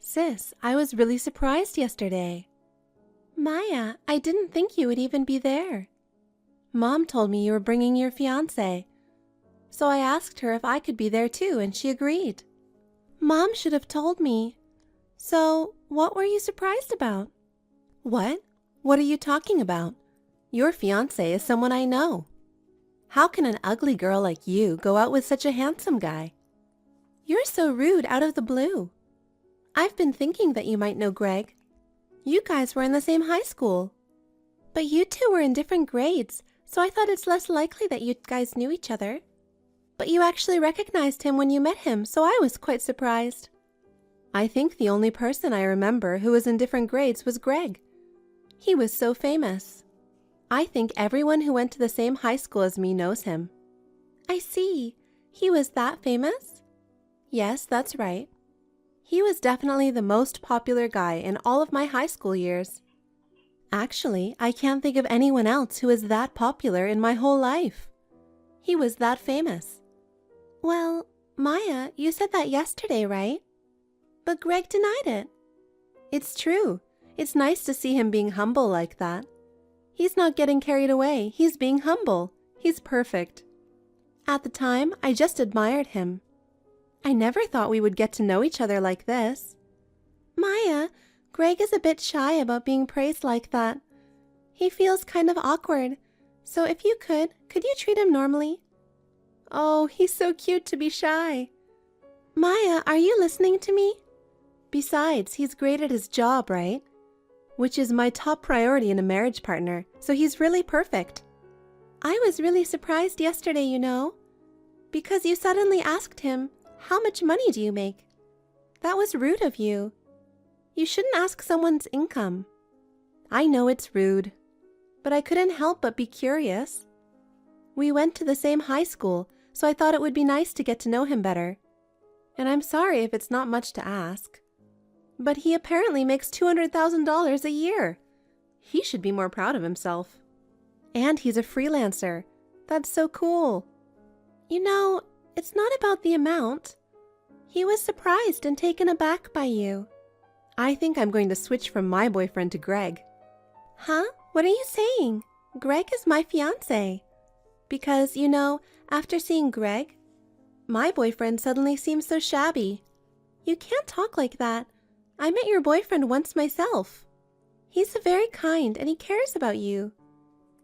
Sis, I was really surprised yesterday. Maya, I didn't think you would even be there. Mom told me you were bringing your fiancé, so I asked her if I could be there too, and she agreed. Mom should have told me. So, what were you surprised about? What? What are you talking about? Your fiancé is someone I know. How can an ugly girl like you go out with such a handsome guy? You're so rude out of the blue. I've been thinking that you might know Greg. You guys were in the same high school. But you two were in different grades, so I thought it's less likely that you guys knew each other. But you actually recognized him when you met him, so I was quite surprised. I think the only person I remember who was in different grades was Greg. He was so famous. I think everyone who went to the same high school as me knows him. I see. He was that famous? Yes, that's right. He was definitely the most popular guy in all of my high school years. Actually, I can't think of anyone else who was that popular in my whole life. He was that famous. Well, Maya, you said that yesterday, right? But Greg denied it. It's true. It's nice to see him being humble like that. He's not getting carried away. He's being humble. He's perfect. At the time, I just admired him. I never thought we would get to know each other like this. Maya, Greg is a bit shy about being praised like that. He feels kind of awkward. So if you could you treat him normally? Oh, he's so cute to be shy. Maya, are you listening to me? Besides, he's great at his job, right? Which is my top priority in a marriage partner, so he's really perfect. I was really surprised yesterday, you know, because you suddenly asked him, how much money do you make? That was rude of you. You shouldn't ask someone's income. I know it's rude, but I couldn't help but be curious. We went to the same high school, so I thought it would be nice to get to know him better. And I'm sorry if it's not much to ask. But he apparently makes $200,000 a year. He should be more proud of himself. And he's a freelancer. That's so cool. You know, it's not about the amount. He was surprised and taken aback by you. I think I'm going to switch from my boyfriend to Greg. Huh? What are you saying? Greg is my fiancé. Because, you know, after seeing Greg, my boyfriend suddenly seems so shabby. You can't talk like that. I met your boyfriend once myself. He's very kind and he cares about you.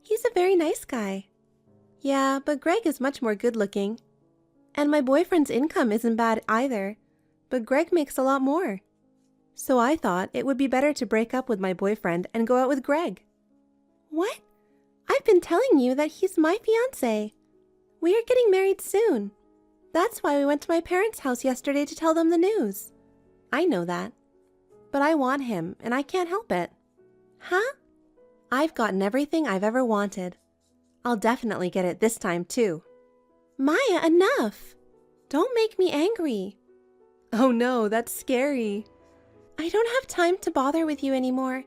He's a very nice guy. Yeah, but Greg is much more good-looking. And my boyfriend's income isn't bad either, but Greg makes a lot more. So I thought it would be better to break up with my boyfriend and go out with Greg. What? I've been telling you that he's my fiancé. We are getting married soon. That's why we went to my parents' house yesterday to tell them the news. I know that. But I want him, and I can't help it. Huh? I've gotten everything I've ever wanted. I'll definitely get it this time, too. Maya, enough! Don't make me angry. Oh no, that's scary. I don't have time to bother with you anymore.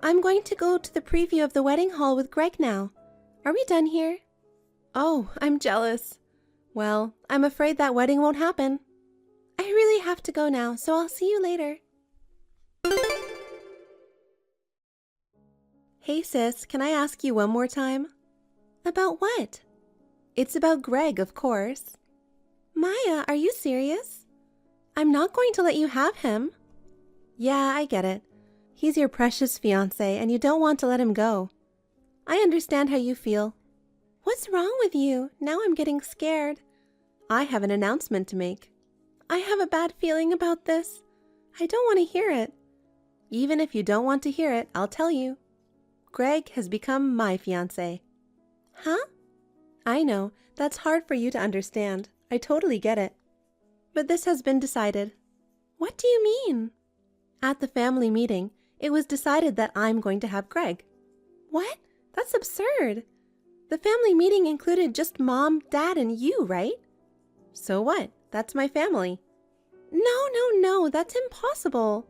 I'm going to go to the preview of the wedding hall with Greg now. Are we done here? Oh, I'm jealous. Well, I'm afraid that wedding won't happen. I really have to go now, so I'll see you later. Hey sis, can I ask you one more time? About what? It's about Greg, of course. Maya, are you serious? I'm not going to let you have him. Yeah, I get it. He's your precious fiancé and you don't want to let him go. I understand how you feel. What's wrong with you? Now I'm getting scared. I have an announcement to make. I have a bad feeling about this. I don't want to hear it. Even if you don't want to hear it, I'll tell you. Greg has become my fiancé. Huh? I know, that's hard for you to understand. I totally get it. But this has been decided. What do you mean? At the family meeting, it was decided that I'm going to have Greg. What? That's absurd. The family meeting included just Mom, Dad, and you, right? So what? That's my family. No, that's impossible.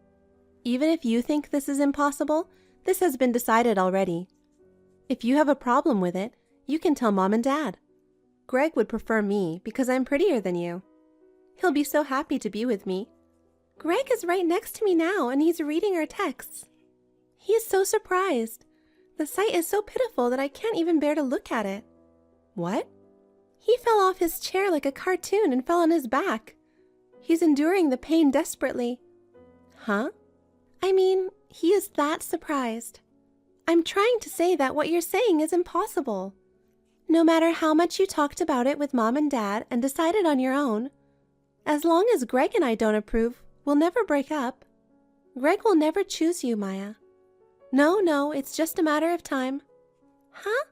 Even if you think this is impossible, this has been decided already. If you have a problem with it, you can tell Mom and Dad. Greg would prefer me because I'm prettier than you. He'll be so happy to be with me. Greg is right next to me now and he's reading our texts. He is so surprised. The sight is so pitiful that I can't even bear to look at it. What? He fell off his chair like a cartoon and fell on his back. He's enduring the pain desperately. Huh? I mean, he is that surprised. I'm trying to say that what you're saying is impossible. No matter how much you talked about it with Mom and Dad and decided on your own, as long as Greg and I don't approve, we'll never break up. Greg will never choose you, Maya. No, it's just a matter of time. Huh?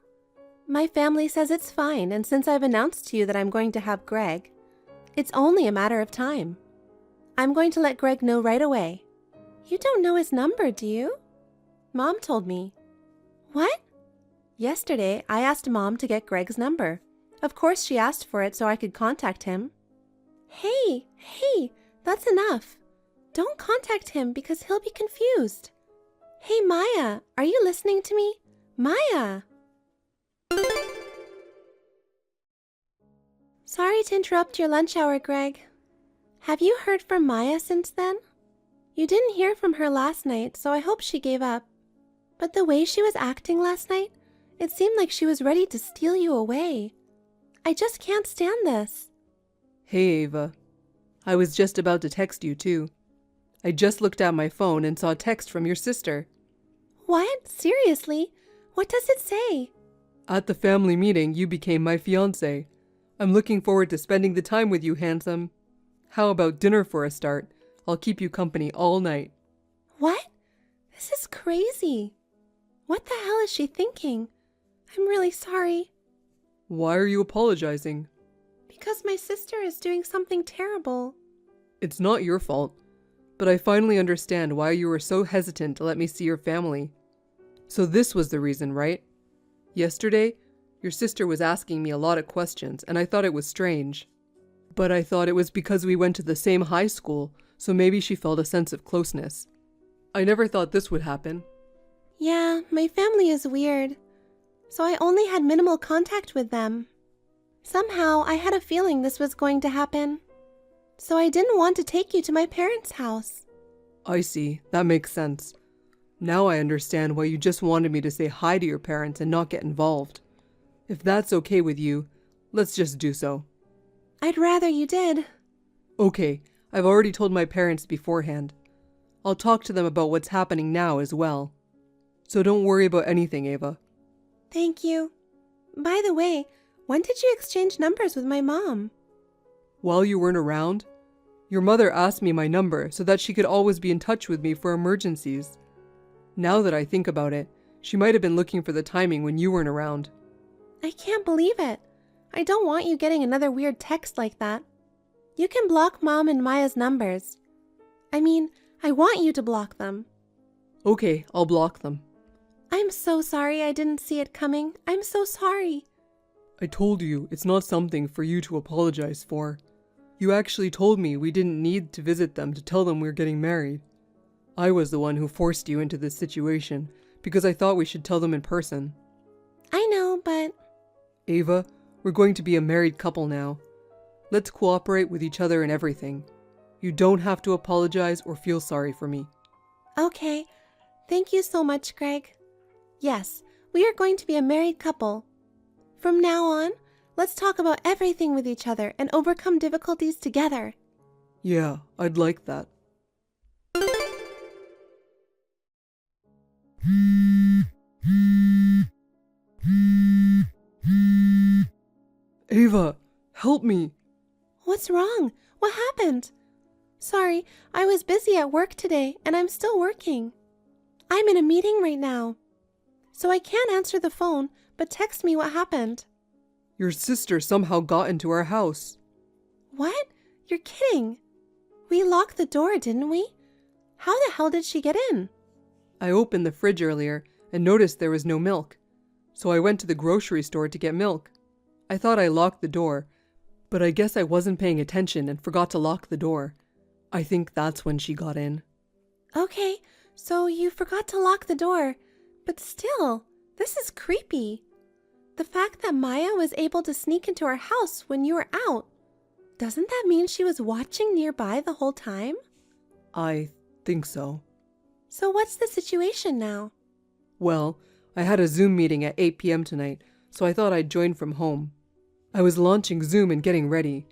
My family says it's fine, and since I've announced to you that I'm going to have Greg, it's only a matter of time. I'm going to let Greg know right away. You don't know his number, do you? Mom told me. What? Yesterday, I asked Mom to get Greg's number. Of course, she asked for it so I could contact him. Hey, that's enough. Don't contact him because he'll be confused. Hey, Maya, are you listening to me? Maya! Sorry to interrupt your lunch hour, Greg. Have you heard from Maya since then? You didn't hear from her last night, so I hope she gave up. But the way she was acting last night, it seemed like she was ready to steal you away. I just can't stand this. Hey, Ava. I was just about to text you, too. I just looked at my phone and saw a text from your sister. What? Seriously? What does it say? At the family meeting, you became my fiancé. I'm looking forward to spending the time with you, handsome. How about dinner for a start? I'll keep you company all night. What? This is crazy. What the hell is she thinking? I'm really sorry. Why are you apologizing? Because my sister is doing something terrible. It's not your fault, but I finally understand why you were so hesitant to let me see your family. So this was the reason, right? Yesterday, your sister was asking me a lot of questions, and I thought it was strange. But I thought it was because we went to the same high school, so maybe she felt a sense of closeness. I never thought this would happen. Yeah, my family is weird. So I only had minimal contact with them. Somehow, I had a feeling this was going to happen. So I didn't want to take you to my parents' house. I see. That makes sense. Now I understand why you just wanted me to say hi to your parents and not get involved. If that's okay with you, let's just do so. I'd rather you did. Okay, I've already told my parents beforehand. I'll talk to them about what's happening now as well. So don't worry about anything, Ava. Thank you. By the way, when did you exchange numbers with my mom? While you weren't around, your mother asked me my number so that she could always be in touch with me for emergencies. Now that I think about it, she might have been looking for the timing when you weren't around. I can't believe it. I don't want you getting another weird text like that. You can block Mom and Maya's numbers. I mean, I want you to block them. Okay, I'll block them. I'm so sorry I didn't see it coming. I'm so sorry. I told you it's not something for you to apologize for. You actually told me we didn't need to visit them to tell them we're getting married. I was the one who forced you into this situation because I thought we should tell them in person. I know, but... Ava, we're going to be a married couple now. Let's cooperate with each other in everything. You don't have to apologize or feel sorry for me. Okay. Thank you so much, Greg. Yes, we are going to be a married couple. From now on, let's talk about everything with each other and overcome difficulties together. Yeah, I'd like that. Ava, help me. What's wrong? What happened? Sorry, I was busy at work today and I'm still working. I'm in a meeting right now. So I can't answer the phone, but text me what happened. Your sister somehow got into our house. What? You're kidding. We locked the door, didn't we? How the hell did she get in? I opened the fridge earlier and noticed there was no milk. So I went to the grocery store to get milk. I thought I locked the door, but I guess I wasn't paying attention and forgot to lock the door. I think that's when she got in. Okay, so you forgot to lock the door, but still, this is creepy. The fact that Maya was able to sneak into our house when you were out, doesn't that mean she was watching nearby the whole time? I think so. So what's the situation now? Well, I had a Zoom meeting at 8 p.m. tonight, so I thought I'd join from home. I was launching Zoom and getting ready,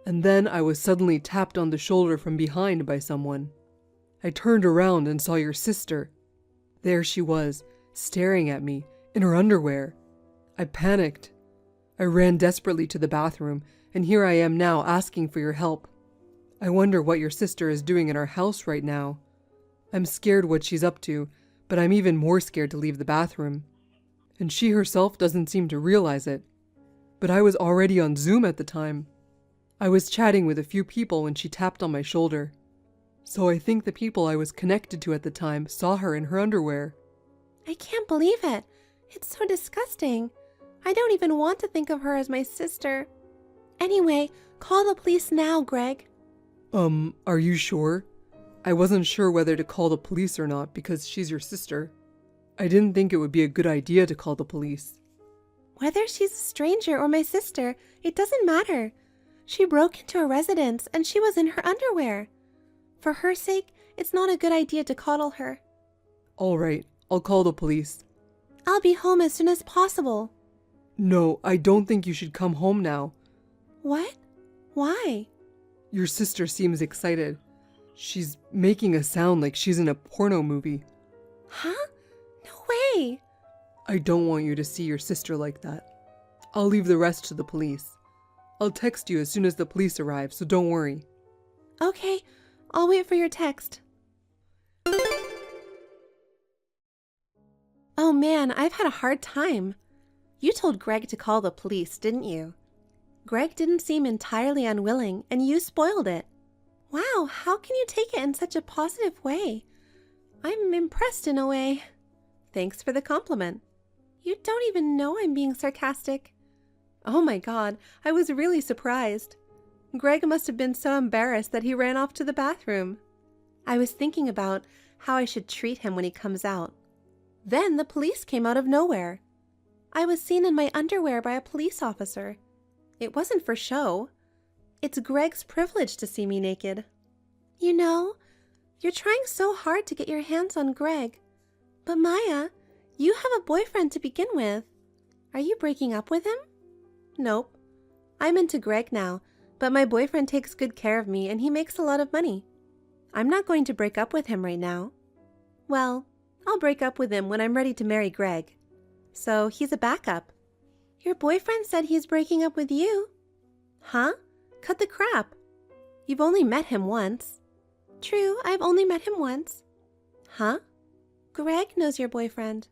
and then I was suddenly tapped on the shoulder from behind by someone. I turned around and saw your sister. There she was, staring at me, in her underwear. I panicked. I ran desperately to the bathroom, and here I am now asking for your help. I wonder what your sister is doing in our house right now. I'm scared what she's up to, but I'm even more scared to leave the bathroom. And she herself doesn't seem to realize it. But I was already on Zoom at the time. I was chatting with a few people when she tapped on my shoulder. So I think the people I was connected to at the time saw her in her underwear. I can't believe it. It's so disgusting. I don't even want to think of her as my sister. Anyway, call the police now, Greg. Are you sure? I wasn't sure whether to call the police or not because she's your sister. I didn't think it would be a good idea to call the police. Whether she's a stranger or my sister, it doesn't matter. She broke into a residence and she was in her underwear. For her sake, it's not a good idea to coddle her. All right, I'll call the police. I'll be home as soon as possible. No, I don't think you should come home now. What? Why? Your sister seems excited. She's making a sound like she's in a porno movie. Huh? No way! I don't want you to see your sister like that. I'll leave the rest to the police. I'll text you as soon as the police arrive, so don't worry. Okay, I'll wait for your text. Oh man, I've had a hard time. You told Greg to call the police, didn't you? Greg didn't seem entirely unwilling, and you spoiled it. Wow, how can you take it in such a positive way? I'm impressed in a way. Thanks for the compliment. You don't even know I'm being sarcastic. Oh my god, I was really surprised. Greg must have been so embarrassed that he ran off to the bathroom. I was thinking about how I should treat him when he comes out. Then the police came out of nowhere. I was seen in my underwear by a police officer. It wasn't for show. It's Greg's privilege to see me naked. You know, you're trying so hard to get your hands on Greg. But Maya, you have a boyfriend to begin with. Are you breaking up with him? Nope. I'm into Greg now, but my boyfriend takes good care of me and he makes a lot of money. I'm not going to break up with him right now. Well, I'll break up with him when I'm ready to marry Greg. So he's a backup. Your boyfriend said he's breaking up with you. Huh? Cut the crap. You've only met him once. True, I've only met him once. Huh? Greg knows your boyfriend.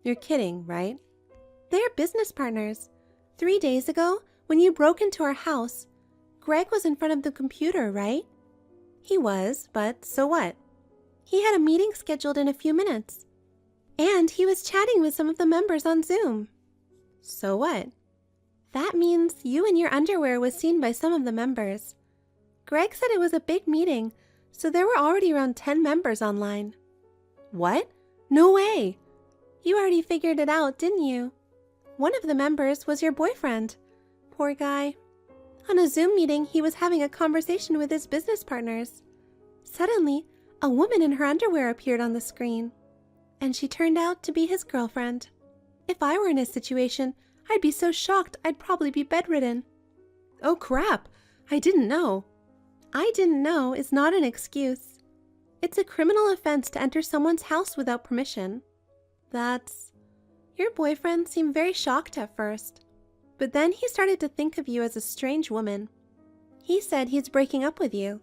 You're kidding, right? They're business partners. 3 days ago, when you broke into our house, Greg was in front of the computer, right? He was, but so what? He had a meeting scheduled in a few minutes. And he was chatting with some of the members on Zoom. So what? That means you in your underwear was seen by some of the members. Greg said it was a big meeting, so there were already around 10 members online. What? No way! You already figured it out, didn't you? One of the members was your boyfriend. Poor guy. On a Zoom meeting, he was having a conversation with his business partners. Suddenly, a woman in her underwear appeared on the screen, and she turned out to be his girlfriend. If I were in his situation, I'd be so shocked I'd probably be bedridden. Oh crap, I didn't know. I didn't know is not an excuse. It's a criminal offense to enter someone's house without permission. Your boyfriend seemed very shocked at first, but then he started to think of you as a strange woman. He said he's breaking up with you.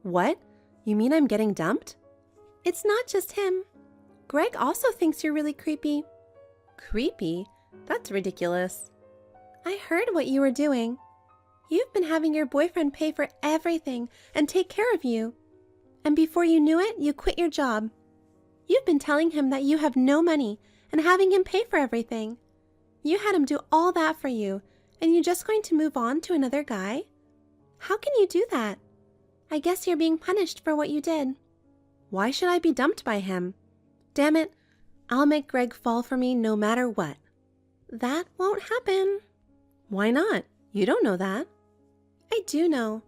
What? You mean I'm getting dumped? It's not just him. Greg also thinks you're really creepy. Creepy? That's ridiculous. I heard what you were doing. You've been having your boyfriend pay for everything and take care of you. And before you knew it, you quit your job. You've been telling him that you have no money and having him pay for everything. You had him do all that for you, and you're just going to move on to another guy? How can you do that? I guess you're being punished for what you did. Why should I be dumped by him? Damn it, I'll make Greg fall for me no matter what. That won't happen. Why not? You don't know that. I do know,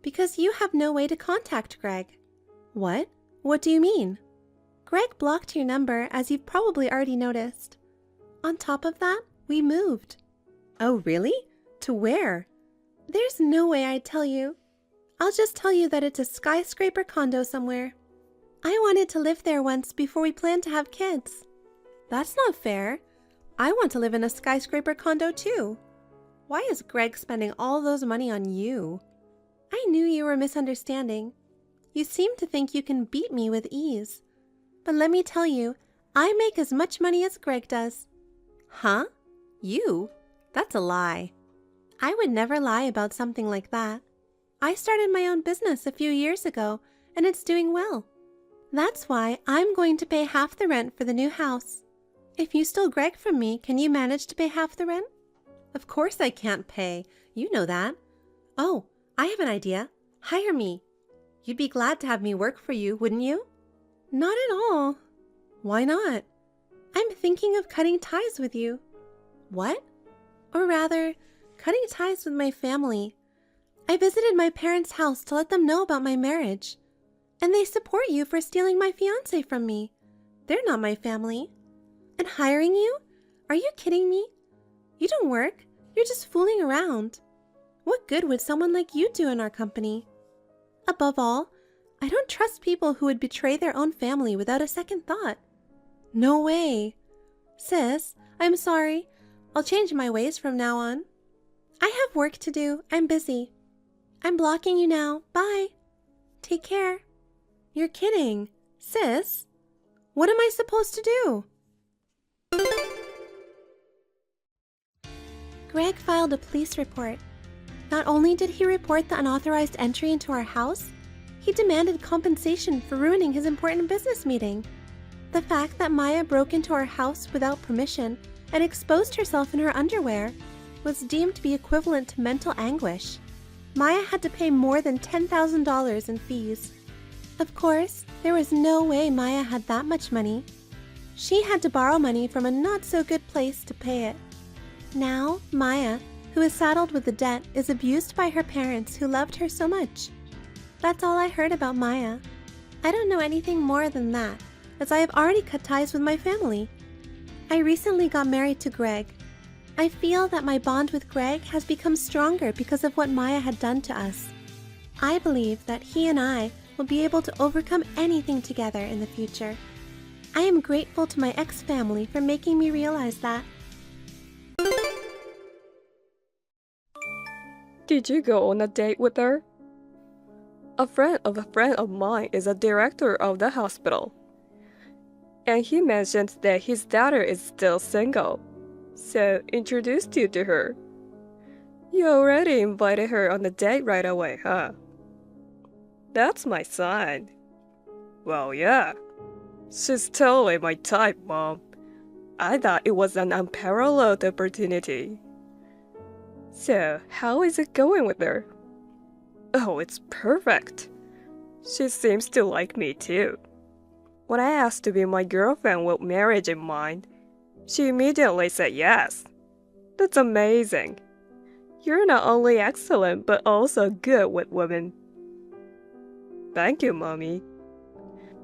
because you have no way to contact Greg. What? What do you mean? Greg blocked your number, as you've probably already noticed. On top of that, we moved. Oh, really? To where? There's no way I'd tell you. I'll just tell you that it's a skyscraper condo somewhere. I wanted to live there once before we planned to have kids. That's not fair. I want to live in a skyscraper condo too. Why is Greg spending all those money on you? I knew you were misunderstanding. You seem to think you can beat me with ease. But let me tell you, I make as much money as Greg does. Huh? You? That's a lie. I would never lie about something like that. I started my own business a few years ago, and it's doing well. That's why I'm going to pay half the rent for the new house. If you stole Greg from me, can you manage to pay half the rent? Of course I can't pay. You know that. Oh, I have an idea. Hire me. You'd be glad to have me work for you, wouldn't you? Not at all. Why not? I'm thinking of cutting ties with you. What? Or rather, cutting ties with my family. I visited my parents' house to let them know about my marriage. And they support you for stealing my fiancé from me. They're not my family. And hiring you? Are you kidding me? You don't work. You're just fooling around. What good would someone like you do in our company? Above all, I don't trust people who would betray their own family without a second thought. No way. Sis, I'm sorry. I'll change my ways from now on. I have work to do. I'm busy. I'm blocking you now. Bye. Take care. You're kidding. Sis, what am I supposed to do? Greg filed a police report. Not only did he report the unauthorized entry into our house, he demanded compensation for ruining his important business meeting. The fact that Maya broke into our house without permission and exposed herself in her underwear was deemed to be equivalent to mental anguish. Maya had to pay more than $10,000 in fees. Of course, there was no way Maya had that much money. She had to borrow money from a not-so-good place to pay it. Now, Maya, who is saddled with the debt, is abused by her parents who loved her so much. That's all I heard about Maya. I don't know anything more than that, as I have already cut ties with my family. I recently got married to Greg. I feel that my bond with Greg has become stronger because of what Maya had done to us. I believe that he and I will be able to overcome anything together in the future. I am grateful to my ex-family for making me realize that. Did you go on a date with her? A friend of mine is a director of the hospital. And he mentioned that his daughter is still single, so introduced you to her. You already invited her on a date right away, huh? That's my sign. Well, yeah. She's totally my type, Mom. I thought it was an unparalleled opportunity. So, how is it going with her? Oh, it's perfect. She seems to like me too. When I asked to be my girlfriend with marriage in mind, she immediately said yes. That's amazing. You're not only excellent, but also good with women. Thank you, Mommy.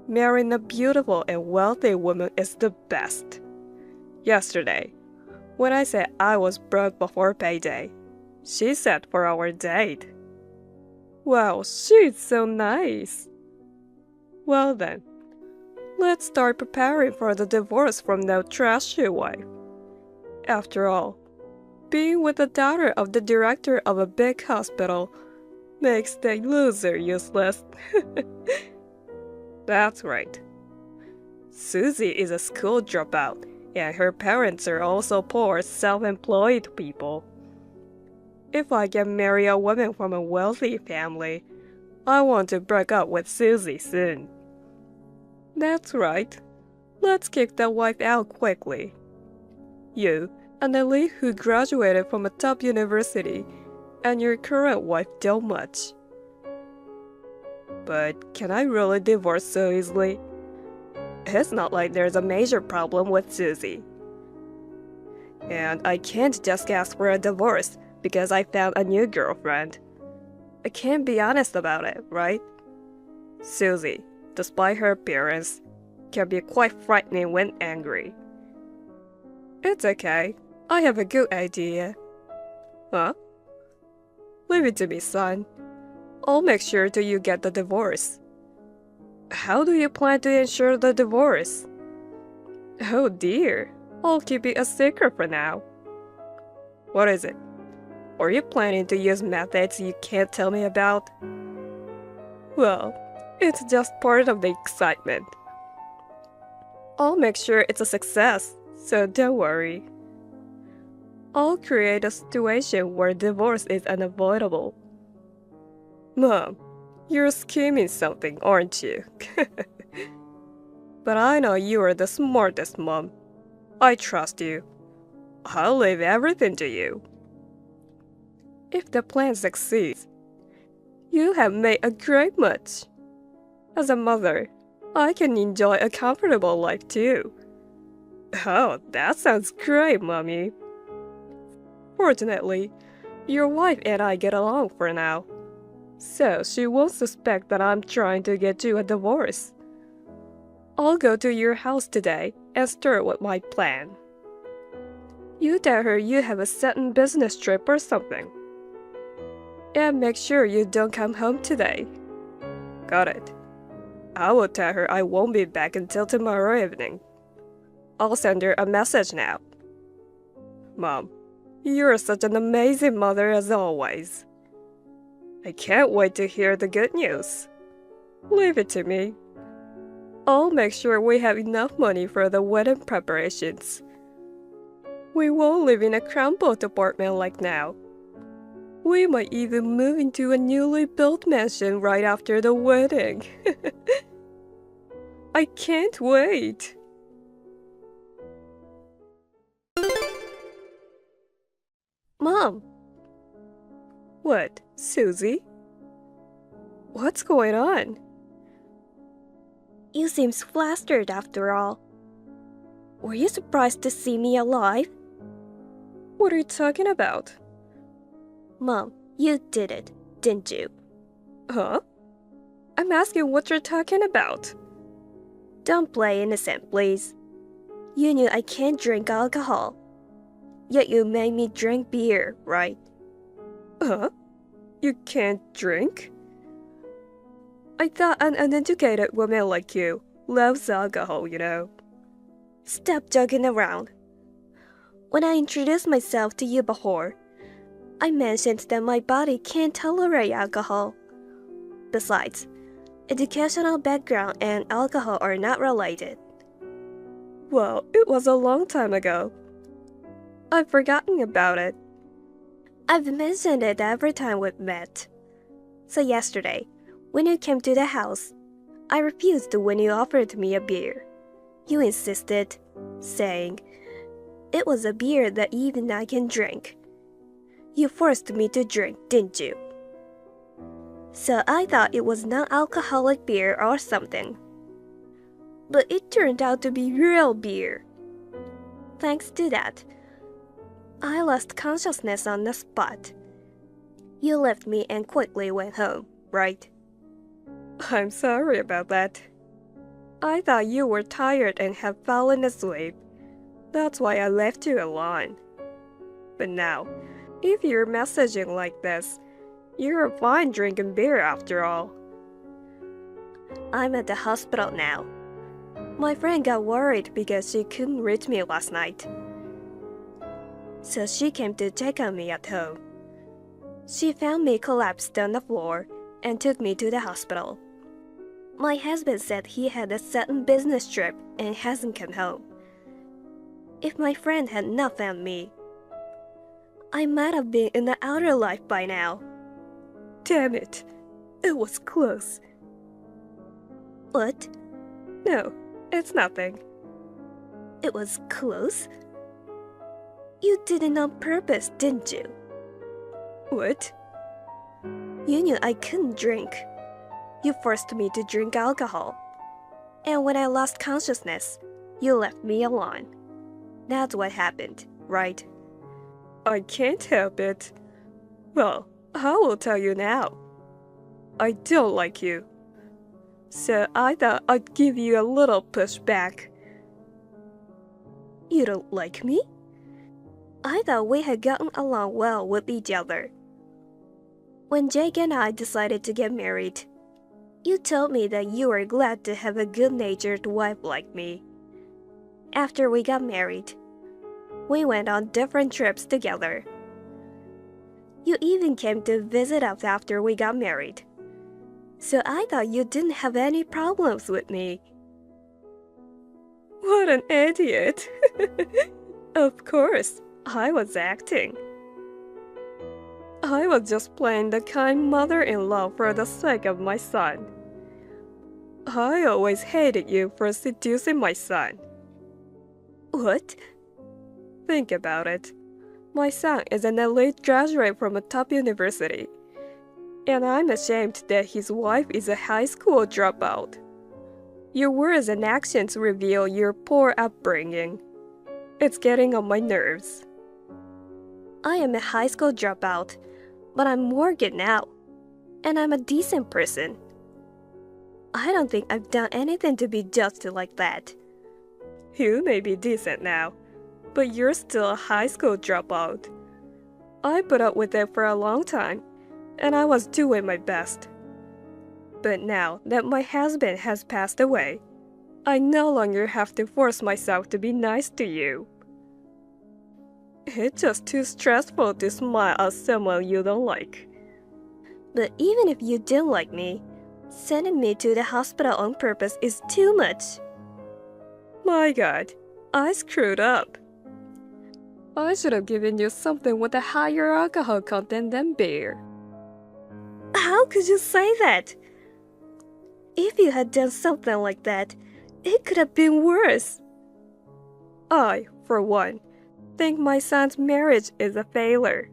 Marrying a beautiful and wealthy woman is the best. Yesterday, when I said I was broke before payday, she said for our date. Wow, she's so nice. Well then, let's start preparing for the divorce from that trashy wife. After all, being with the daughter of the director of a big hospital makes the loser useless. That's right. Susie is a school dropout, and her parents are also poor, self-employed people. If I can marry a woman from a wealthy family, I want to break up with Susie soon. That's right. Let's kick that wife out quickly. You, an elite who graduated from a top university, and your current wife don't much. But can I really divorce so easily? It's not like there's a major problem with Susie. And I can't just ask for a divorce because I found a new girlfriend. I can't be honest about it, right? Susie, despite her appearance, can be quite frightening when angry. It's okay. I have a good idea. Huh? Leave it to me, son. I'll make sure that you get the divorce. How do you plan to ensure the divorce? Oh dear, I'll keep it a secret for now. What is it? Are you planning to use methods you can't tell me about? Well, it's just part of the excitement. I'll make sure it's a success, so don't worry. I'll create a situation where divorce is unavoidable. Mom, you're scheming something, aren't you? But I know you are the smartest mom. I trust you. I'll leave everything to you. If the plan succeeds, you have made a great match. As a mother, I can enjoy a comfortable life too. Oh, that sounds great, Mommy. Fortunately, your wife and I get along for now, so she won't suspect that I'm trying to get you a divorce. I'll go to your house today and start with my plan. You tell her you have a certain business trip or something. And make sure you don't come home today. Got it. I will tell her I won't be back until tomorrow evening. I'll send her a message now. Mom, you're such an amazing mother as always. I can't wait to hear the good news. Leave it to me. I'll make sure we have enough money for the wedding preparations. We won't live in a crumpled apartment like now. We might even move into a newly built mansion right after the wedding. I can't wait. Mom. What, Susie? What's going on? You seem flustered after all. Were you surprised to see me alive? What are you talking about? Mom, you did it, didn't you? Huh? I'm asking what you're talking about. Don't play innocent, please. You knew I can't drink alcohol. Yet you made me drink beer, right? Huh? You can't drink? I thought an uneducated woman like you loves alcohol, you know. Stop joking around. When I introduced myself to you before, I mentioned that my body can't tolerate alcohol. Besides, educational background and alcohol are not related. Well, it was a long time ago. I've forgotten about it. I've mentioned it every time we've met. So yesterday, when you came to the house, I refused when you offered me a beer. You insisted, saying, it was a beer that even I can drink. You forced me to drink, didn't you? So I thought it was non-alcoholic beer or something. But it turned out to be real beer. Thanks to that, I lost consciousness on the spot. You left me and quickly went home, right? I'm sorry about that. I thought you were tired and had fallen asleep. That's why I left you alone. But now, if you're messaging like this, you're fine drinking beer after all. I'm at the hospital now. My friend got worried because she couldn't reach me last night. So she came to check on me at home. She found me collapsed on the floor and took me to the hospital. My husband said he had a sudden business trip and hasn't come home. If my friend had not found me, I might have been in the outer life by now. Damn it, it was close. What? No, it's nothing. It was close? You did it on purpose, didn't you? What? You knew I couldn't drink. You forced me to drink alcohol. And when I lost consciousness, you left me alone. That's what happened, right? I can't help it. Well, I will tell you now. I don't like you. So I thought I'd give you a little pushback. You don't like me? I thought we had gotten along well with each other. When Jake and I decided to get married, you told me that you were glad to have a good-natured wife like me. After we got married, we went on different trips together. You even came to visit us after we got married. So I thought you didn't have any problems with me. What an idiot! Of course, I was acting. I was just playing the kind mother-in-law for the sake of my son. I always hated you for seducing my son. What? Think about it. My son is an elite graduate from a top university, and I'm ashamed that his wife is a high school dropout. Your words and actions reveal your poor upbringing. It's getting on my nerves. I am a high school dropout, but I'm Morgan now, and I'm a decent person. I don't think I've done anything to be judged like that. You may be decent now, but you're still a high school dropout. I put up with it for a long time, and I was doing my best. But now that my husband has passed away, I no longer have to force myself to be nice to you. It's just too stressful to smile at someone you don't like. But even if you didn't like me, sending me to the hospital on purpose is too much. My God, I screwed up. I should have given you something with a higher alcohol content than beer. How could you say that? If you had done something like that, it could have been worse. I, for one, think my son's marriage is a failure.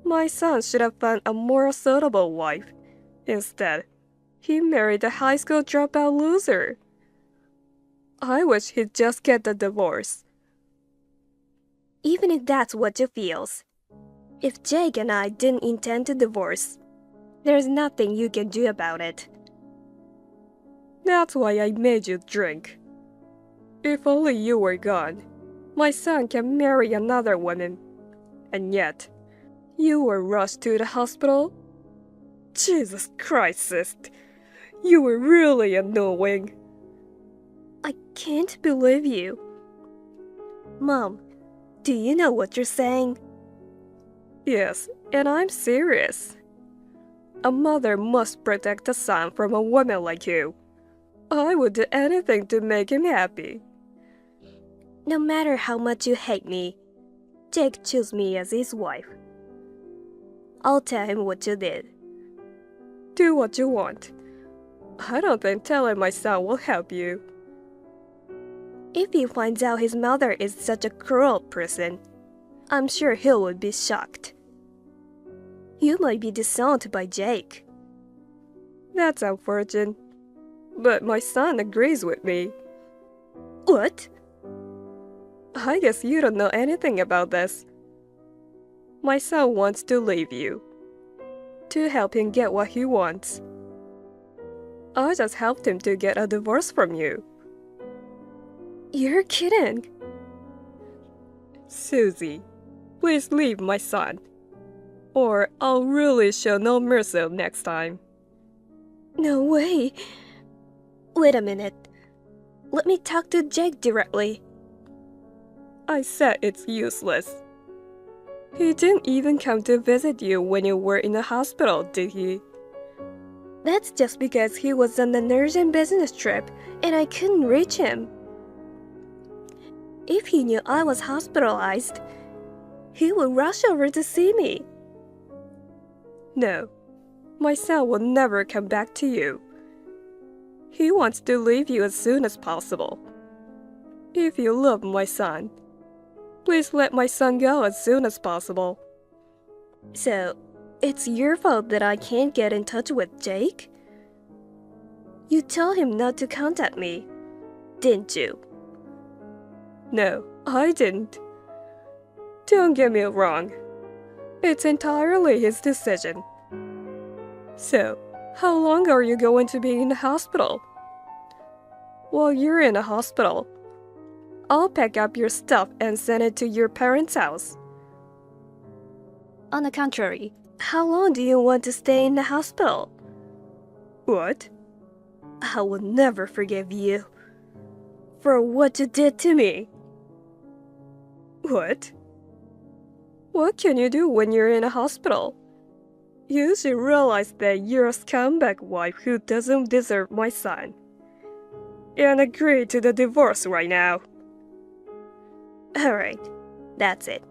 My son should have found a more suitable wife. Instead, he married a high school dropout loser. I wish he'd just get the divorce. Even if that's what you feel, if Jake and I didn't intend to divorce, there's nothing you can do about it. That's why I made you drink. If only you were gone, my son can marry another woman. And yet, you were rushed to the hospital? Jesus Christ, you were really annoying. I can't believe you. Mom, do you know what you're saying? Yes, and I'm serious. A mother must protect a son from a woman like you. I would do anything to make him happy. No matter how much you hate me, Jake chose me as his wife. I'll tell him what you did. Do what you want. I don't think telling my son will help you. If he finds out his mother is such a cruel person, I'm sure he would be shocked. You might be disowned by Jake. That's unfortunate. But my son agrees with me. What? I guess you don't know anything about this. My son wants to leave you. To help him get what he wants. I just helped him to get a divorce from you. You're kidding. Susie, please leave my son. Or I'll really show no mercy next time. No way. Wait a minute. Let me talk to Jake directly. I said it's useless. He didn't even come to visit you when you were in the hospital, did he? That's just because he was on the nursing business trip and I couldn't reach him. If he knew I was hospitalized, he would rush over to see me. No, my son will never come back to you. He wants to leave you as soon as possible. If you love my son, please let my son go as soon as possible. So, it's your fault that I can't get in touch with Jake? You told him not to contact me, didn't you? No, I didn't. Don't get me wrong. It's entirely his decision. So, How long are you going to be in the hospital? While you're in the hospital, I'll pack up your stuff and send it to your parents' house. On the contrary, how long do you want to stay in the hospital? What? I will never forgive you for what you did to me. What? What can you do when you're in a hospital? You should realize that you're a scumbag wife who doesn't deserve my son. And agree to the divorce right now. Alright, that's it.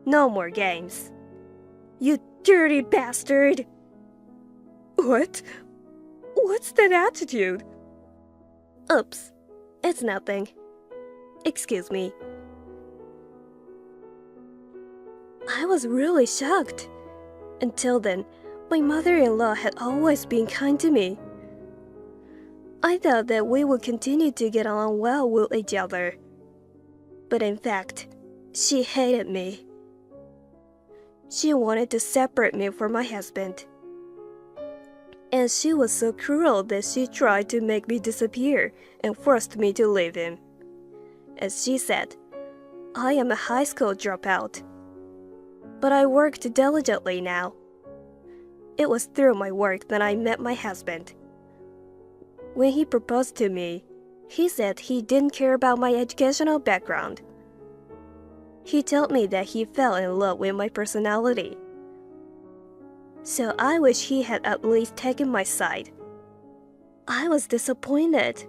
No more games. You dirty bastard! What? What's that attitude? Oops, it's nothing. Excuse me. I was really shocked. Until then, my mother-in-law had always been kind to me. I thought that we would continue to get along well with each other. But in fact, she hated me. She wanted to separate me from my husband. And she was so cruel that she tried to make me disappear and forced me to leave him. As she said, I am a high school dropout. But I worked diligently now. It was through my work that I met my husband. When he proposed to me, he said he didn't care about my educational background. He told me that he fell in love with my personality. So I wish he had at least taken my side. I was disappointed.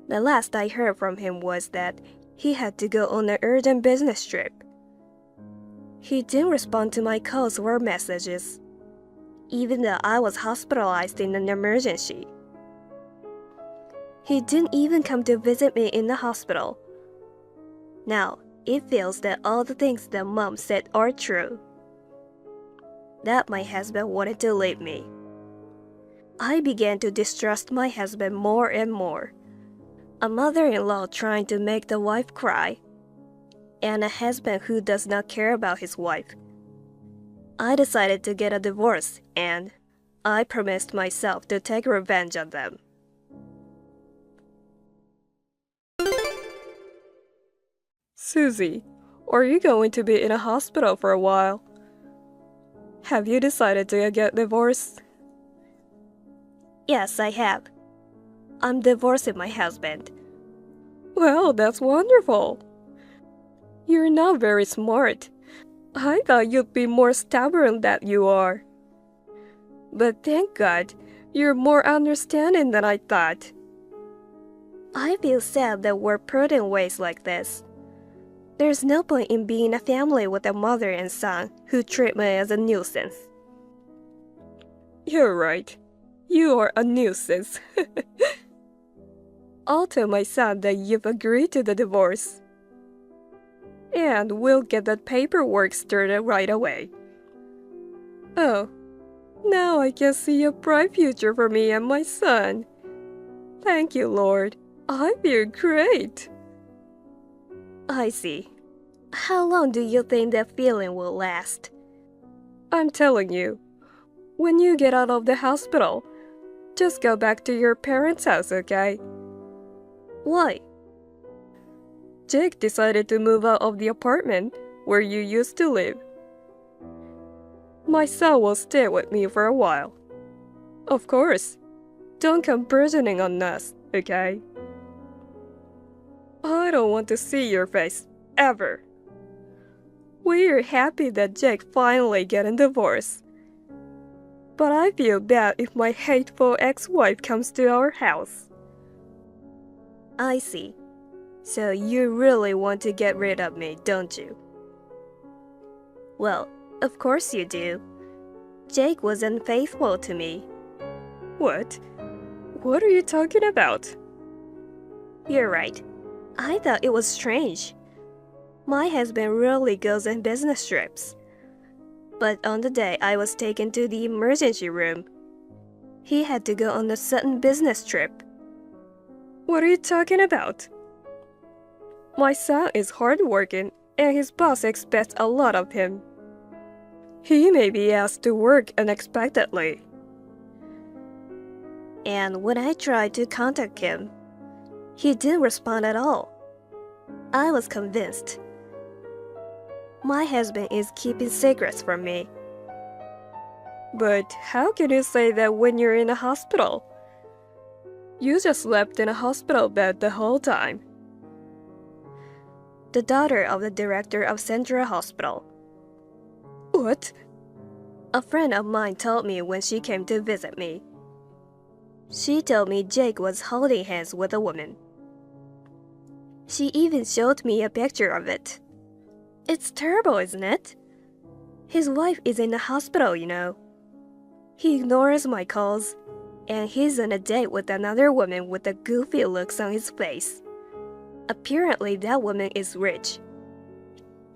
The last I heard from him was that he had to go on an urgent business trip. He didn't respond to my calls or messages, even though I was hospitalized in an emergency. He didn't even come to visit me in the hospital. Now, it feels that all the things that Mom said are true. That my husband wanted to leave me. I began to distrust my husband more and more. A mother-in-law trying to make the wife cry, and a husband who does not care about his wife. I decided to get a divorce, and I promised myself to take revenge on them. Susie, are you going to be in a hospital for a while? Have you decided to get divorced? Yes, I have. I'm divorcing my husband. Well, that's wonderful. You're not very smart. I thought you'd be more stubborn than you are. But thank God, you're more understanding than I thought. I feel sad that we're put in ways like this. There's no point in being a family with a mother and son who treat me as a nuisance. You're right. You are a nuisance. I'll tell my son that you've agreed to the divorce. And we'll get that paperwork started right away. Oh, now I can see a bright future for me and my son. Thank you, Lord. I feel great. I see. How long do you think that feeling will last? I'm telling you, when you get out of the hospital, just go back to your parents' house, okay? Why? Jake decided to move out of the apartment where you used to live. My son will stay with me for a while. Of course, don't come burdening on us, okay? I don't want to see your face, ever. We're happy that Jake finally got a divorce. But I feel bad if my hateful ex-wife comes to our house. I see. So you really want to get rid of me, don't you? Well, of course you do. Jake was unfaithful to me. What? What are you talking about? You're right. I thought it was strange. My husband rarely goes on business trips. But on the day I was taken to the emergency room, he had to go on a sudden business trip. What are you talking about? My son is hardworking and his boss expects a lot of him. He may be asked to work unexpectedly. and when I tried to contact him, he didn't respond at all. I was convinced. My husband is keeping secrets from me. But how can you say that when you're in a hospital? You just slept in a hospital bed the whole time. The daughter of the director of Central Hospital. What? A friend of mine told me when she came to visit me. She told me Jake was holding hands with a woman. She even showed me a picture of it. It's terrible, isn't it? His wife is in the hospital, you know. He ignores my calls, and he's on a date with another woman with the goofy looks on his face. Apparently, that woman is rich.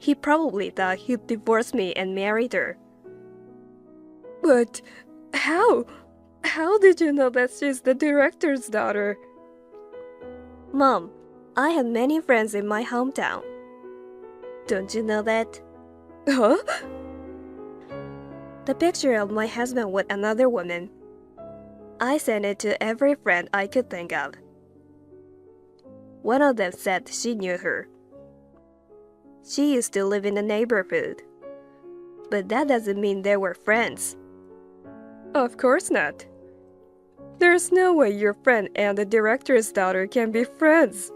He probably thought he'd divorce me and married her. But how? How did you know that she's the director's daughter? Mom, I have many friends in my hometown. Don't you know that? Huh? The picture of my husband with another woman. I sent it to every friend I could think of. One of them said she knew her. She used to live in the neighborhood. But that doesn't mean they were friends. Of course not. There's no way your friend and the director's daughter can be friends.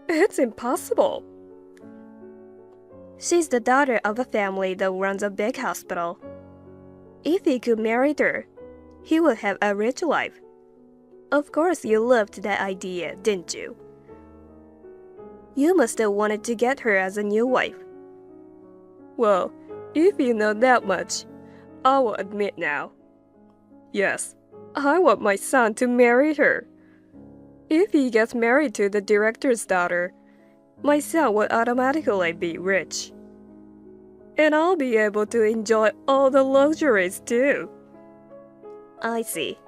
It's impossible. She's the daughter of a family that runs a big hospital. If he could marry her, he would have a rich life. Of course you loved that idea, didn't you? You must have wanted to get her as a new wife. Well, if you know that much, I will admit now. Yes, I want my son to marry her. If he gets married to the director's daughter, my son will automatically be rich. And I'll be able to enjoy all the luxuries too. I see.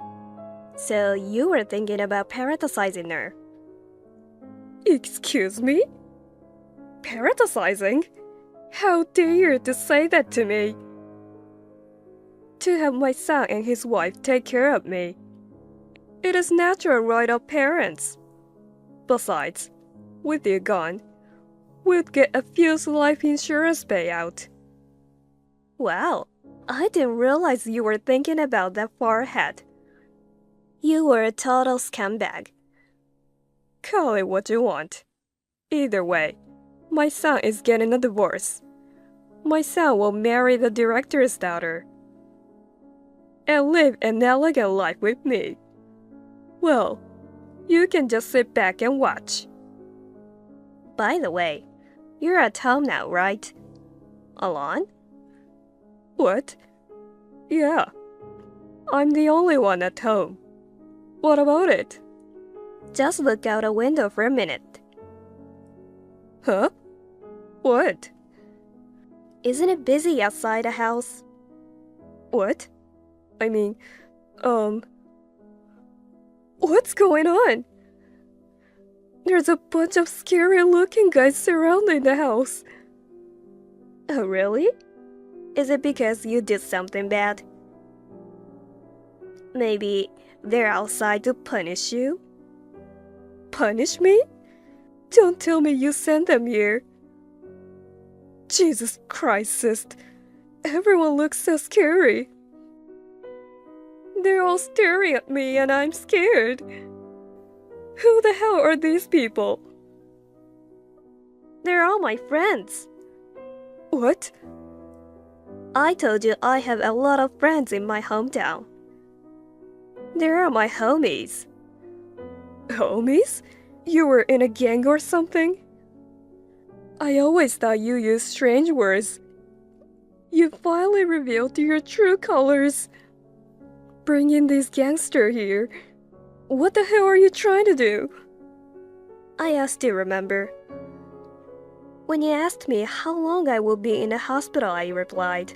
So you were thinking about parenticizing her. Excuse me? Parenticizing? How dare you to say that to me? To have my son and his wife take care of me. It is natural right of parents. Besides, with you gone, we'd get a few life insurance payout. Wow, I didn't realize you were thinking about that far ahead. You were a total scumbag. Call it what you want. Either way, my son is getting a divorce. My son will marry the director's daughter and live an elegant life with me. Well, you can just sit back and watch. By the way, you're at home now, right? Alone? What? Yeah. I'm the only one at home. What about it? Just look out a window for a minute. Huh? What? Isn't it busy outside the house? What? I mean, what's going on? There's a bunch of scary-looking guys surrounding the house. Oh, really? Is it because you did something bad? Maybe they're outside to punish you? Punish me? Don't tell me you sent them here. Jesus Christ, sis. Everyone looks so scary. They're all staring at me and I'm scared. Who the hell are these people? They're all my friends. What? I told you I have a lot of friends in my hometown. They're my homies. Homies? You were in a gang or something? I always thought you used strange words. You finally revealed your true colors. Bringing this gangster here. What the hell are you trying to do? I asked you, remember? When you asked me how long I would be in the hospital, I replied,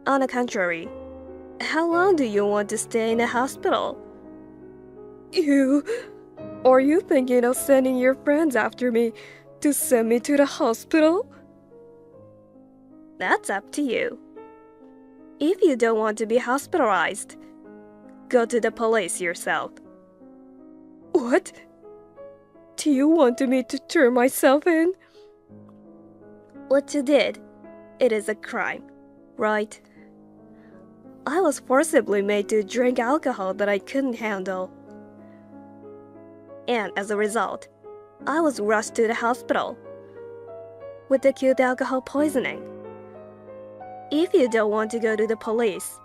on the contrary, how long do you want to stay in the hospital? Are you thinking of sending your friends after me to send me to the hospital? That's up to you. If you don't want to be hospitalized, go to the police yourself. What? Do you want me to turn myself in? What you did, it is a crime, right? I was forcibly made to drink alcohol that I couldn't handle. And as a result, I was rushed to the hospital with acute alcohol poisoning. If you don't want to go to the police,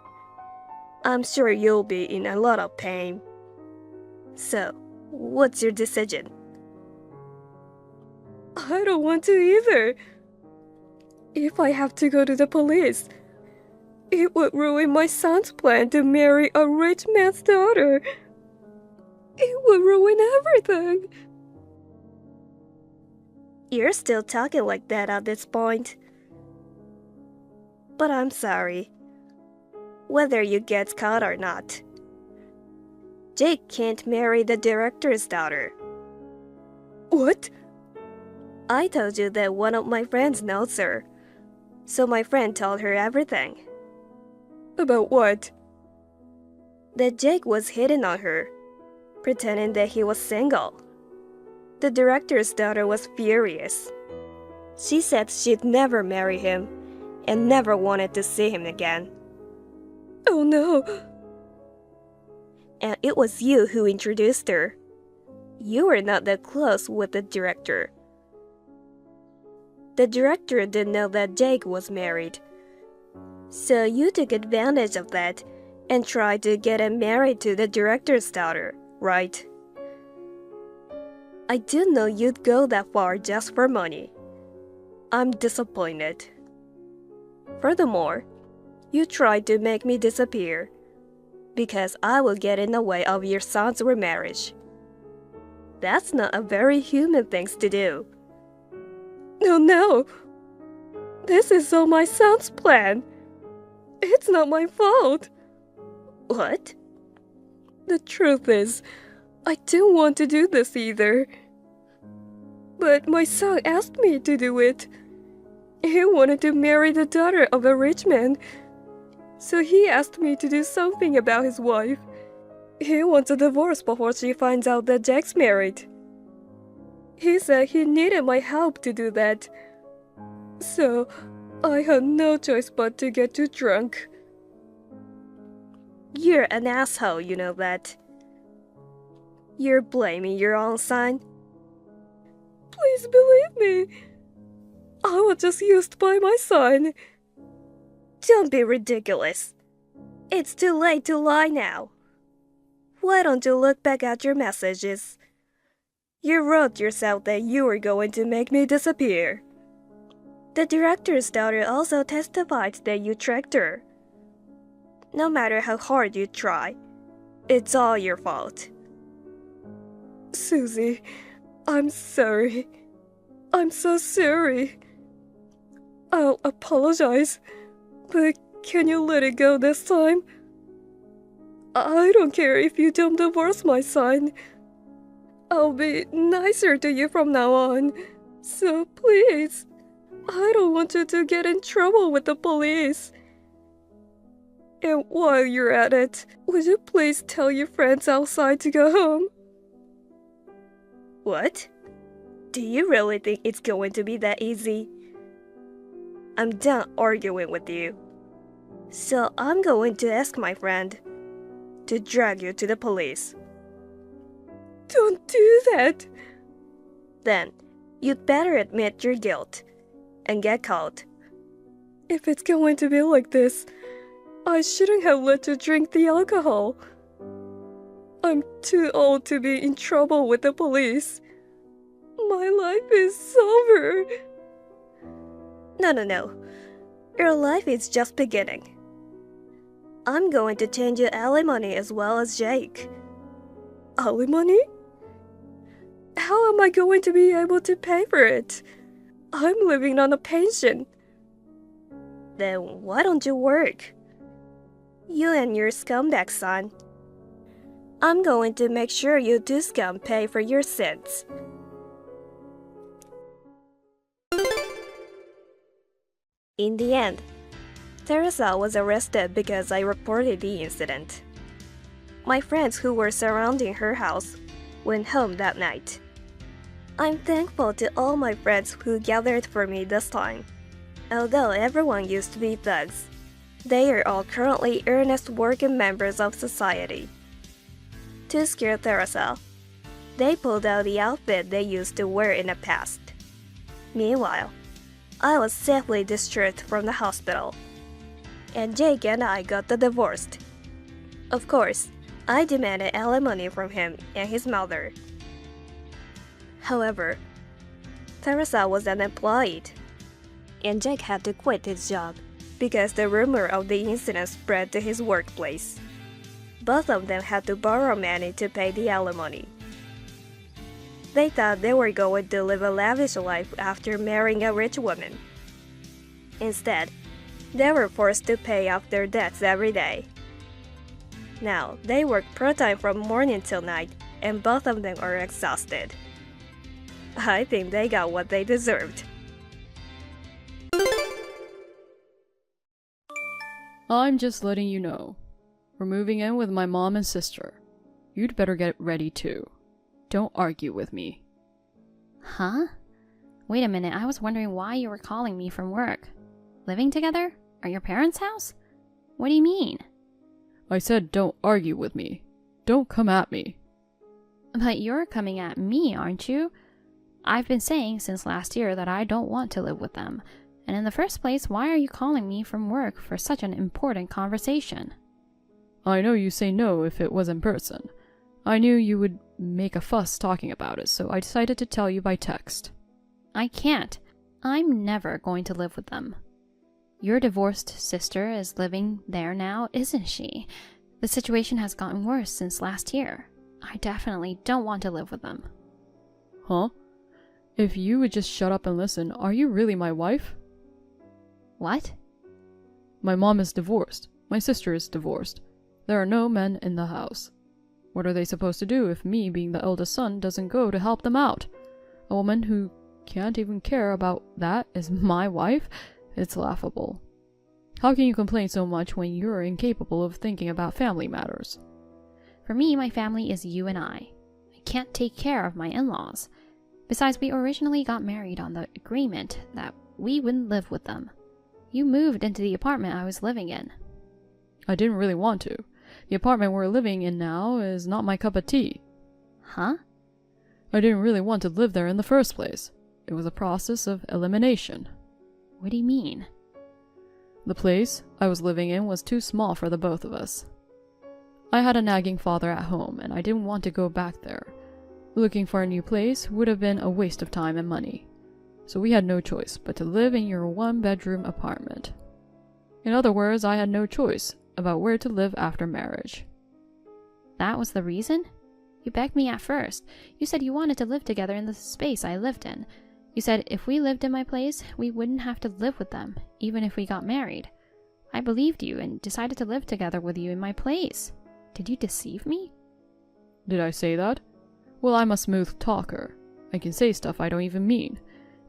I'm sure you'll be in a lot of pain. So, what's your decision? I don't want to either. If I have to go to the police, it would ruin my son's plan to marry a rich man's daughter. It would ruin everything. You're still talking like that at this point. But I'm sorry. Whether you get caught or not, Jake can't marry the director's daughter. What? I told you that one of my friends knows her, so my friend told her everything. About what? That Jake was hitting on her, pretending that he was single. The director's daughter was furious. She said she'd never marry him and never wanted to see him again. Oh no. And it was you who introduced her. You were not that close with the director. The director didn't know that Jake was married. So you took advantage of that and tried to get him married to the director's daughter, right? I didn't know you'd go that far just for money. I'm disappointed. Furthermore, you tried to make me disappear because I will get in the way of your son's remarriage. That's not a very human thing to do. No. This is all my son's plan. It's not my fault. What? The truth is, I didn't want to do this either. But my son asked me to do it. He wanted to marry the daughter of a rich man, so he asked me to do something about his wife. He wants a divorce before she finds out that Jack's married. He said he needed my help to do that. So, I had no choice but to get too drunk. You're an asshole, you know that. You're blaming your own son. Please believe me. I was just used by my son. Don't be ridiculous. It's too late to lie now. Why don't you look back at your messages? You wrote yourself that you were going to make me disappear. The director's daughter also testified that you tricked her. No matter how hard you try, it's all your fault. Susie, I'm sorry. I'm so sorry. I'll apologize, but can you let it go this time? I don't care if you don't divorce my son. I'll be nicer to you from now on, so please. I don't want you to get in trouble with the police. And while you're at it, would you please tell your friends outside to go home? What? Do you really think it's going to be that easy? I'm done arguing with you. So I'm going to ask my friend to drag you to the police. Don't do that. Then, you'd better admit your guilt and get caught. If it's going to be like this, I shouldn't have let you drink the alcohol. I'm too old to be in trouble with the police. My life is over. No. Your life is just beginning. I'm going to change your alimony as well as Jake. Alimony? How am I going to be able to pay for it? I'm living on a pension. Then why don't you work? You and your scumbag son. I'm going to make sure you two scum pay for your sins. In the end, Teresa was arrested because I reported the incident. My friends who were surrounding her house went home that night. I'm thankful to all my friends who gathered for me this time. Although everyone used to be thugs, they are all currently earnest working members of society. To scare Theresa, they pulled out the outfit they used to wear in the past. Meanwhile, I was safely discharged from the hospital, and Jake and I got divorced. Of course, I demanded alimony from him and his mother. However, Theresa was unemployed, and Jake had to quit his job because the rumor of the incident spread to his workplace. Both of them had to borrow money to pay the alimony. They thought they were going to live a lavish life after marrying a rich woman. Instead, they were forced to pay off their debts every day. Now, they work part-time from morning till night, and both of them are exhausted. I think they got what they deserved. I'm just letting you know. We're moving in with my mom and sister. You'd better get ready too. Don't argue with me. Huh? Wait a minute, I was wondering why you were calling me from work. Living together? At your parents' house? What do you mean? I said don't argue with me. Don't come at me. But you're coming at me, aren't you? I've been saying since last year that I don't want to live with them. And in the first place, why are you calling me from work for such an important conversation? I know you say no if it was in person. I knew you would make a fuss talking about it, so I decided to tell you by text. I can't. I'm never going to live with them. Your divorced sister is living there now, isn't she? The situation has gotten worse since last year. I definitely don't want to live with them. Huh? If you would just shut up and listen, are you really my wife? What? My mom is divorced. My sister is divorced. There are no men in the house. What are they supposed to do if me, being the eldest son, doesn't go to help them out? A woman who can't even care about that is my wife? It's laughable. How can you complain so much when you're incapable of thinking about family matters? For me, my family is you and I. I can't take care of my in-laws. Besides, we originally got married on the agreement that we wouldn't live with them. You moved into the apartment I was living in. I didn't really want to. The apartment we're living in now is not my cup of tea. Huh? I didn't really want to live there in the first place. It was a process of elimination. What do you mean? The place I was living in was too small for the both of us. I had a nagging father at home, and I didn't want to go back there. Looking for a new place would have been a waste of time and money. So we had no choice but to live in your one-bedroom apartment. In other words, I had no choice about where to live after marriage. That was the reason? You begged me at first. You said you wanted to live together in the space I lived in. You said if we lived in my place, we wouldn't have to live with them, even if we got married. I believed you and decided to live together with you in my place. Did you deceive me? Did I say that? Well, I'm a smooth talker. I can say stuff I don't even mean.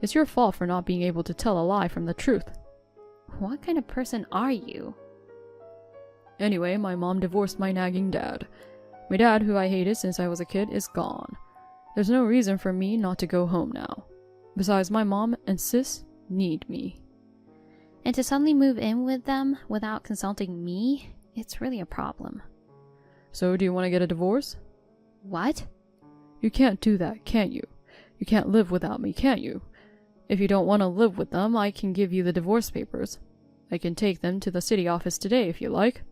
It's your fault for not being able to tell a lie from the truth. What kind of person are you? Anyway, my mom divorced my nagging dad. My dad, who I hated since I was a kid, is gone. There's no reason for me not to go home now. Besides, my mom and sis need me. And to suddenly move in with them without consulting me, it's really a problem. So, do you want to get a divorce? What? You can't do that, can't you? You can't live without me, can't you? If you don't want to live with them, I can give you the divorce papers. I can take them to the city office today if you like.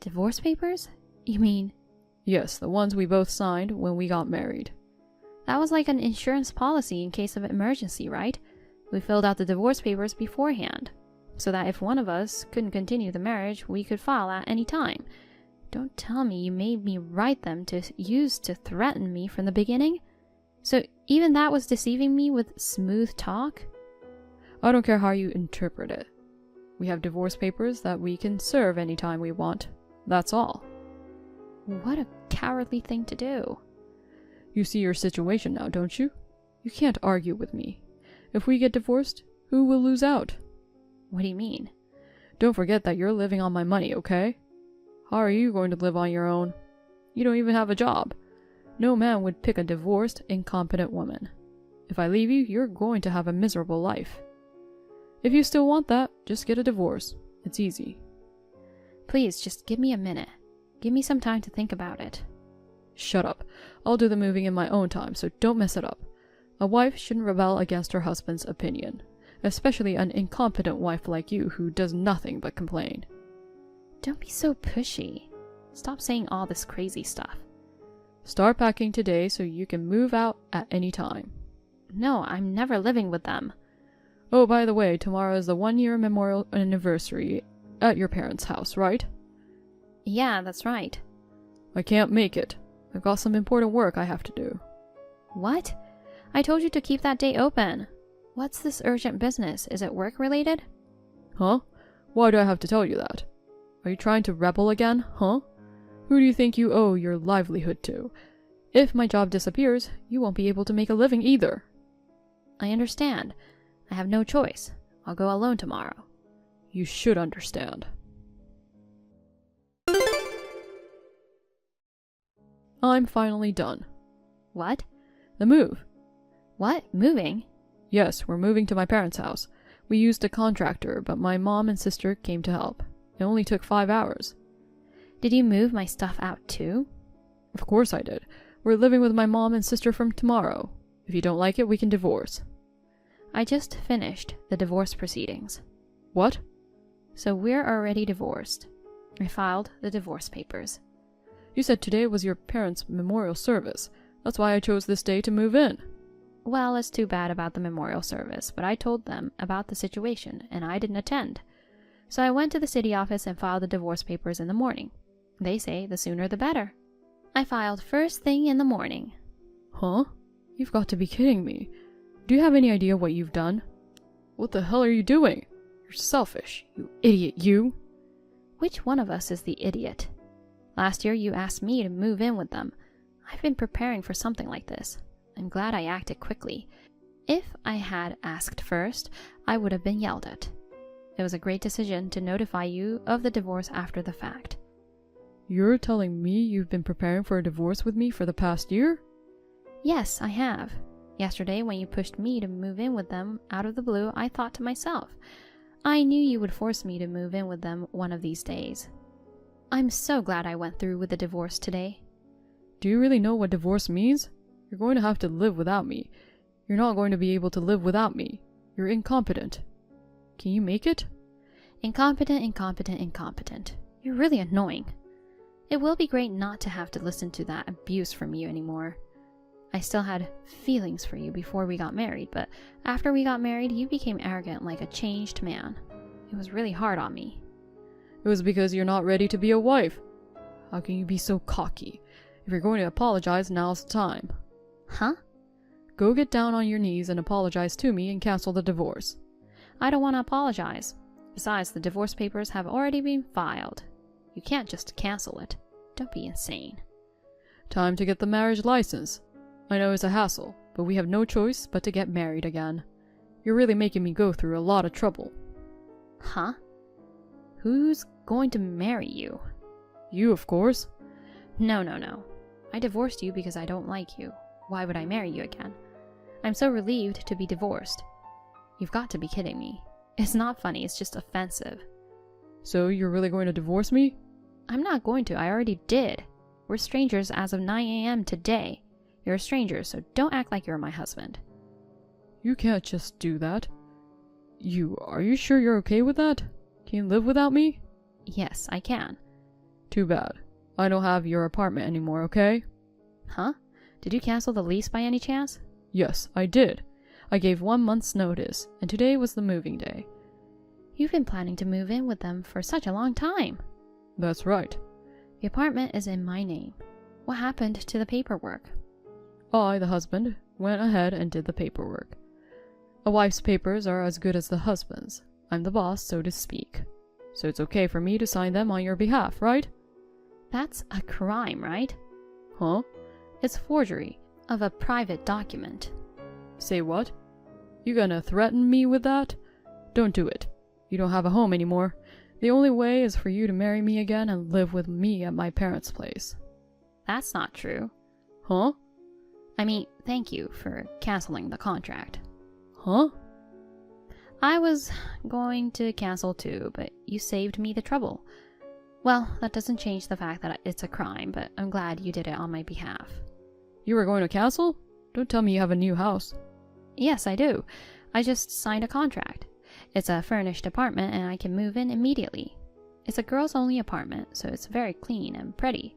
Divorce papers? You mean? Yes, the ones we both signed when we got married. That was like an insurance policy in case of emergency, right? We filled out the divorce papers beforehand, so that if one of us couldn't continue the marriage, we could file at any time. Don't tell me you made me write them to use to threaten me from the beginning? So even that was deceiving me with smooth talk? I don't care how you interpret it. We have divorce papers that we can serve anytime we want. That's all. What a cowardly thing to do. You see your situation now, don't you? You can't argue with me. If we get divorced, who will lose out? What do you mean? Don't forget that you're living on my money, okay? How are you going to live on your own? You don't even have a job. No man would pick a divorced, incompetent woman. If I leave you, you're going to have a miserable life. If you still want that, just get a divorce. It's easy. Please, just give me a minute. Give me some time to think about it. Shut up. I'll do the moving in my own time, so don't mess it up. A wife shouldn't rebel against her husband's opinion, especially an incompetent wife like you who does nothing but complain. Don't be so pushy. Stop saying all this crazy stuff. Start packing today so you can move out at any time. No, I'm never living with them. Oh, by the way, tomorrow is the 1-year memorial anniversary at your parents' house, right? Yeah, that's right. I can't make it. I've got some important work I have to do. What? I told you to keep that day open. What's this urgent business? Is it work related? Huh? Why do I have to tell you that? Are you trying to rebel again, huh? Who do you think you owe your livelihood to? If my job disappears, you won't be able to make a living either. I understand. I have no choice. I'll go alone tomorrow. You should understand. I'm finally done. What? The move. What? Moving? Yes, we're moving to my parents' house. We used a contractor, but my mom and sister came to help. It only took 5 hours. Did you move my stuff out too? Of course I did. We're living with my mom and sister from tomorrow. If you don't like it, we can divorce. I just finished the divorce proceedings. What? So we're already divorced. I filed the divorce papers. You said today was your parents' memorial service. That's why I chose this day to move in. Well, it's too bad about the memorial service, but I told them about the situation and I didn't attend. So I went to the city office and filed the divorce papers in the morning. They say the sooner the better. I filed first thing in the morning. Huh? You've got to be kidding me. Do you have any idea what you've done? What the hell are you doing? You're selfish, you idiot, you. Which one of us is the idiot? Last year you asked me to move in with them. I've been preparing for something like this. I'm glad I acted quickly. If I had asked first, I would have been yelled at. It was a great decision to notify you of the divorce after the fact. You're telling me you've been preparing for a divorce with me for the past year? Yes, I have. Yesterday, when you pushed me to move in with them out of the blue, I thought to myself, I knew you would force me to move in with them one of these days. I'm so glad I went through with the divorce today. Do you really know what divorce means? You're going to have to live without me. You're not going to be able to live without me. You're incompetent. Can you make it? Incompetent, incompetent, incompetent. You're really annoying. It will be great not to have to listen to that abuse from you anymore. I still had feelings for you before we got married, but after we got married, you became arrogant like a changed man. It was really hard on me. It was because you're not ready to be a wife. How can you be so cocky? If you're going to apologize, now's the time. Huh? Go get down on your knees and apologize to me and cancel the divorce. I don't want to apologize. Besides, the divorce papers have already been filed. You can't just cancel it. Don't be insane. Time to get the marriage license. I know it's a hassle, but we have no choice but to get married again. You're really making me go through a lot of trouble. Huh? Who's going to marry you? You, of course. No. I divorced you because I don't like you. Why would I marry you again? I'm so relieved to be divorced. You've got to be kidding me. It's not funny, it's just offensive. So you're really going to divorce me? I'm not going to, I already did. We're strangers as of 9 a.m. today. You're a stranger, so don't act like you're my husband. You can't just do that. Are you sure you're okay with that? Can you live without me? Yes, I can. Too bad. I don't have your apartment anymore, okay? Huh? Did you cancel the lease by any chance? Yes, I did. I gave 1 month's notice, and today was the moving day. You've been planning to move in with them for such a long time. That's right. The apartment is in my name. What happened to the paperwork? I, the husband, went ahead and did the paperwork. A wife's papers are as good as the husband's. I'm the boss, so to speak. So it's okay for me to sign them on your behalf, right? That's a crime, right? Huh? It's forgery of a private document. Say what? You gonna threaten me with that? Don't do it. You don't have a home anymore. The only way is for you to marry me again and live with me at my parents' place. That's not true. Huh? I mean, thank you for canceling the contract. Huh? I was going to cancel too, but you saved me the trouble. Well, that doesn't change the fact that it's a crime, but I'm glad you did it on my behalf. You were going to cancel? Don't tell me you have a new house. Yes, I do. I just signed a contract. It's a furnished apartment and I can move in immediately. It's a girls-only apartment, so it's very clean and pretty.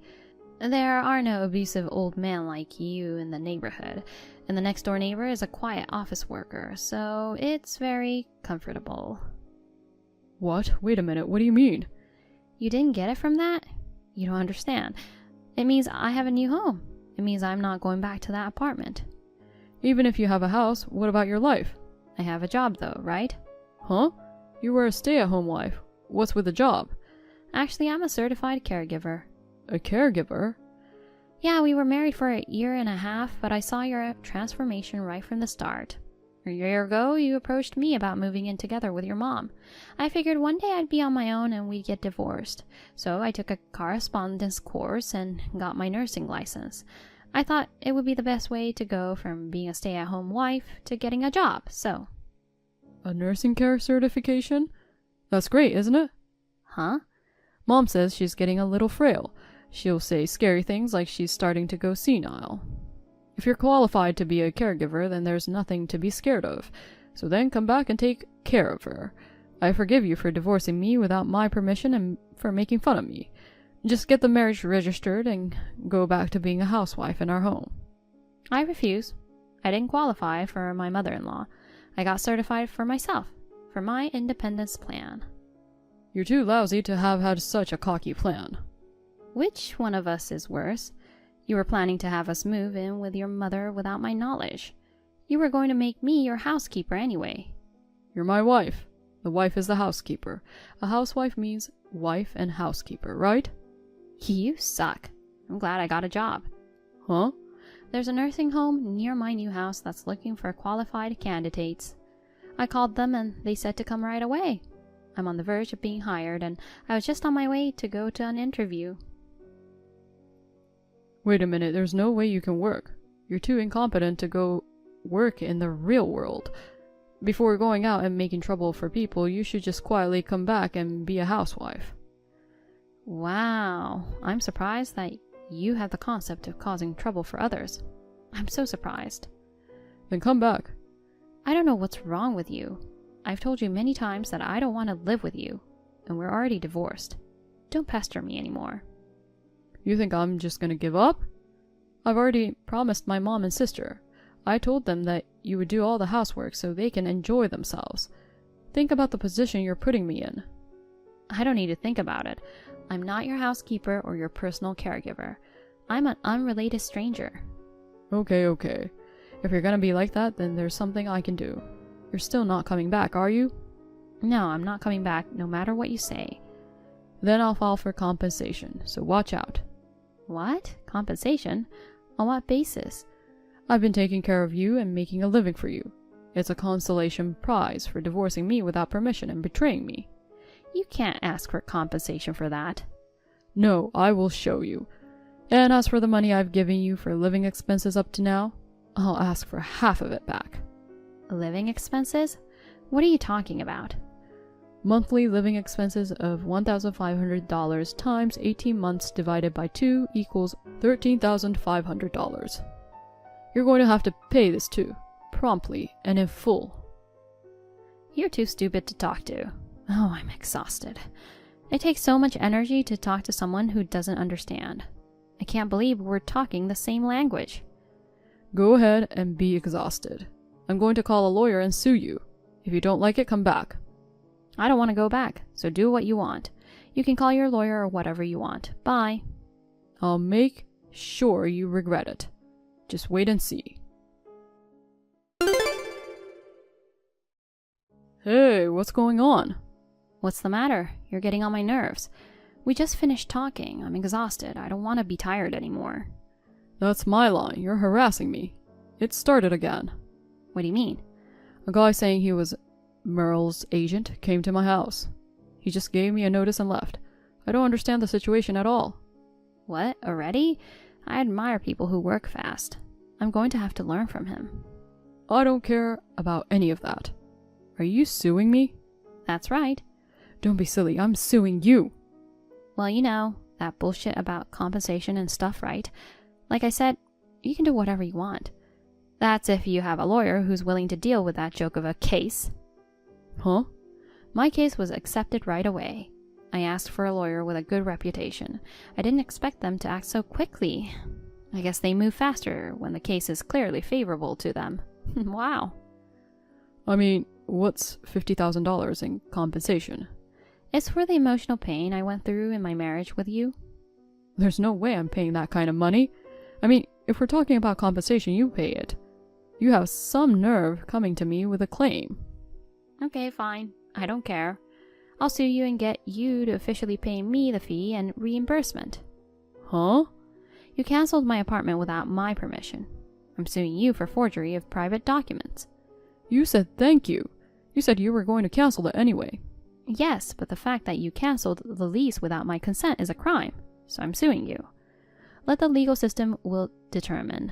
There are no abusive old men like you in the neighborhood, and the next-door neighbor is a quiet office worker, so it's very comfortable. What? Wait a minute, what do you mean? You didn't get it from that? You don't understand. It means I have a new home. It means I'm not going back to that apartment. Even if you have a house, what about your life? I have a job though, right? Huh? You were a stay-at-home wife. What's with the job? Actually, I'm a certified caregiver. A caregiver? Yeah, we were married for 1.5 years, but I saw your transformation right from the start. A year ago, you approached me about moving in together with your mom. I figured one day I'd be on my own and we'd get divorced. So I took a correspondence course and got my nursing license. I thought it would be the best way to go from being a stay-at-home wife to getting a job, so. A nursing care certification? That's great, isn't it? Huh? Mom says she's getting a little frail. She'll say scary things like she's starting to go senile. If you're qualified to be a caregiver, then there's nothing to be scared of. So then come back and take care of her. I forgive you for divorcing me without my permission and for making fun of me. Just get the marriage registered and go back to being a housewife in our home. I refuse. I didn't qualify for my mother-in-law. I got certified for myself, for my independence plan. You're too lousy to have had such a cocky plan. Which one of us is worse? You were planning to have us move in with your mother without my knowledge. You were going to make me your housekeeper anyway. You're my wife. The wife is the housekeeper. A housewife means wife and housekeeper, right? You suck. I'm glad I got a job. Huh? There's a nursing home near my new house that's looking for qualified candidates. I called them and they said to come right away. I'm on the verge of being hired and I was just on my way to go to an interview. Wait a minute, there's no way you can work. You're too incompetent to go work in the real world. Before going out and making trouble for people, you should just quietly come back and be a housewife. Wow, I'm surprised that you have the concept of causing trouble for others. I'm so surprised. Then come back. I don't know what's wrong with you. I've told you many times that I don't want to live with you, and we're already divorced. Don't pester me anymore. You think I'm just gonna give up? I've already promised my mom and sister. I told them that you would do all the housework so they can enjoy themselves. Think about the position you're putting me in. I don't need to think about it. I'm not your housekeeper or your personal caregiver. I'm an unrelated stranger. Okay. If you're gonna be like that, then there's something I can do. You're still not coming back, are you? No, I'm not coming back no matter what you say. Then I'll file for compensation, so watch out. What? Compensation? On what basis? I've been taking care of you and making a living for you. It's a consolation prize for divorcing me without permission and betraying me. You can't ask for compensation for that. No, I will show you. And as for the money I've given you for living expenses up to now, I'll ask for half of it back. Living expenses? What are you talking about? Monthly living expenses of $1,500 times 18 months divided by 2 equals $13,500. You're going to have to pay this too, promptly and in full. You're too stupid to talk to. Oh, I'm exhausted. It takes so much energy to talk to someone who doesn't understand. I can't believe we're talking the same language. Go ahead and be exhausted. I'm going to call a lawyer and sue you. If you don't like it, come back. I don't want to go back, so do what you want. You can call your lawyer or whatever you want. Bye. I'll make sure you regret it. Just wait and see. Hey, what's going on? What's the matter? You're getting on my nerves. We just finished talking. I'm exhausted. I don't want to be tired anymore. That's my line. You're harassing me. It started again. What do you mean? A guy saying he was Merle's agent came to my house. He just gave me a notice and left. I don't understand the situation at all. What? Already? I admire people who work fast. I'm going to have to learn from him. I don't care about any of that. Are you suing me? That's right. Don't be silly, I'm suing you. Well, you know, that bullshit about compensation and stuff, right? Like I said, you can do whatever you want. That's if you have a lawyer who's willing to deal with that joke of a case. Huh? My case was accepted right away. I asked for a lawyer with a good reputation. I didn't expect them to act so quickly. I guess they move faster when the case is clearly favorable to them. Wow. I mean, what's $50,000 in compensation? It's for the emotional pain I went through in my marriage with you. There's no way I'm paying that kind of money. I mean, if we're talking about compensation, you pay it. You have some nerve coming to me with a claim. Okay, fine. I don't care. I'll sue you and get you to officially pay me the fee and reimbursement. Huh? You canceled my apartment without my permission. I'm suing you for forgery of private documents. You said thank you. You said you were going to cancel it anyway. Yes, but the fact that you canceled the lease without my consent is a crime, so I'm suing you. Let the legal system will determine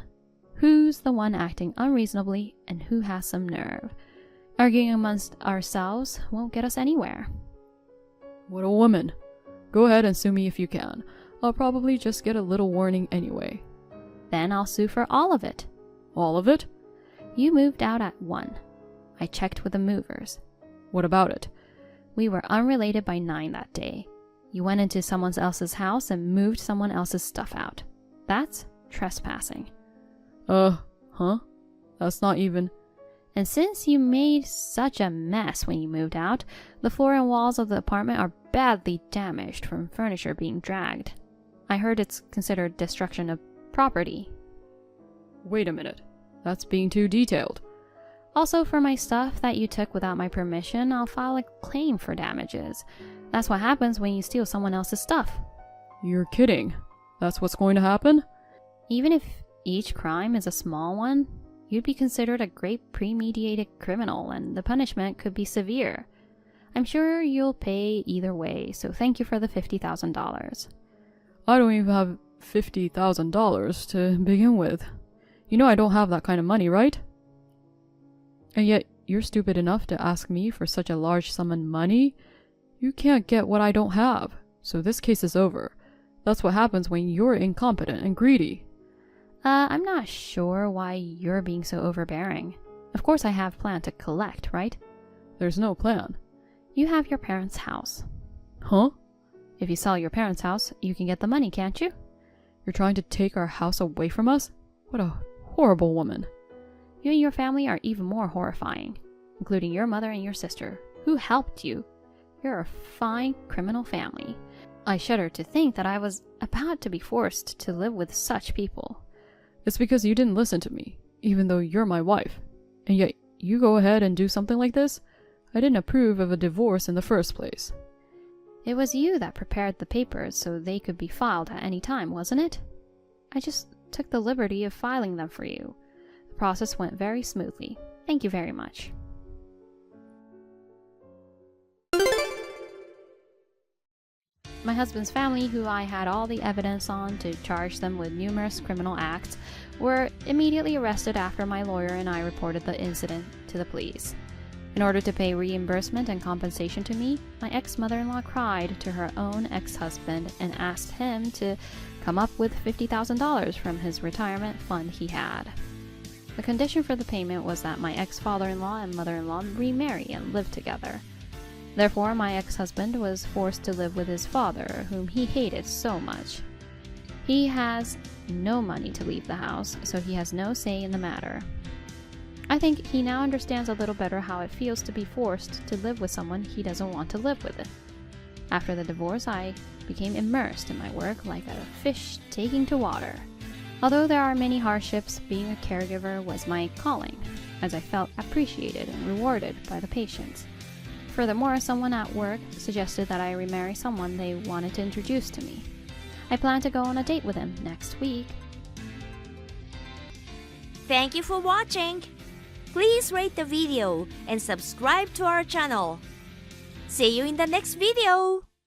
who's the one acting unreasonably and who has some nerve. Arguing amongst ourselves won't get us anywhere. What a woman. Go ahead and sue me if you can. I'll probably just get a little warning anyway. Then I'll sue for all of it. All of it? You moved out at 1. I checked with the movers. What about it? We were unrelated by 9 that day. You went into someone else's house and moved someone else's stuff out. That's trespassing. Huh? That's not even... And since you made such a mess when you moved out, the floor and walls of the apartment are badly damaged from furniture being dragged. I heard it's considered destruction of property. Wait a minute. That's being too detailed. Also, for my stuff that you took without my permission, I'll file a claim for damages. That's what happens when you steal someone else's stuff. You're kidding. That's what's going to happen? Even if each crime is a small one, you'd be considered a great premeditated criminal, and the punishment could be severe. I'm sure you'll pay either way, so thank you for the $50,000. I don't even have $50,000 to begin with. You know I don't have that kind of money, right? And yet, you're stupid enough to ask me for such a large sum of money? You can't get what I don't have, so this case is over. That's what happens when you're incompetent and greedy. I'm not sure why you're being so overbearing. Of course I have planned to collect, right? There's no plan. You have your parents' house. Huh? If you sell your parents' house, you can get the money, can't you? You're trying to take our house away from us? What a horrible woman. You and your family are even more horrifying, including your mother and your sister, who helped you. You're a fine criminal family. I shudder to think that I was about to be forced to live with such people. It's because you didn't listen to me, even though you're my wife. And yet, you go ahead and do something like this? I didn't approve of a divorce in the first place. It was you that prepared the papers so they could be filed at any time, wasn't it? I just took the liberty of filing them for you. The process went very smoothly. Thank you very much. My husband's family, who I had all the evidence on to charge them with numerous criminal acts, were immediately arrested after my lawyer and I reported the incident to the police. In order to pay reimbursement and compensation to me, my ex-mother-in-law cried to her own ex-husband and asked him to come up with $50,000 from his retirement fund he had. The condition for the payment was that my ex-father-in-law and mother-in-law remarry and live together. Therefore, my ex-husband was forced to live with his father, whom he hated so much. He has no money to leave the house, so he has no say in the matter. I think he now understands a little better how it feels to be forced to live with someone he doesn't want to live with. After the divorce, I became immersed in my work like a fish taking to water. Although there are many hardships, being a caregiver was my calling, as I felt appreciated and rewarded by the patients. Furthermore, someone at work suggested that I remarry someone they wanted to introduce to me. I plan to go on a date with him next week. Thank you for watching. Please rate the video and subscribe to our channel. See you in the next video.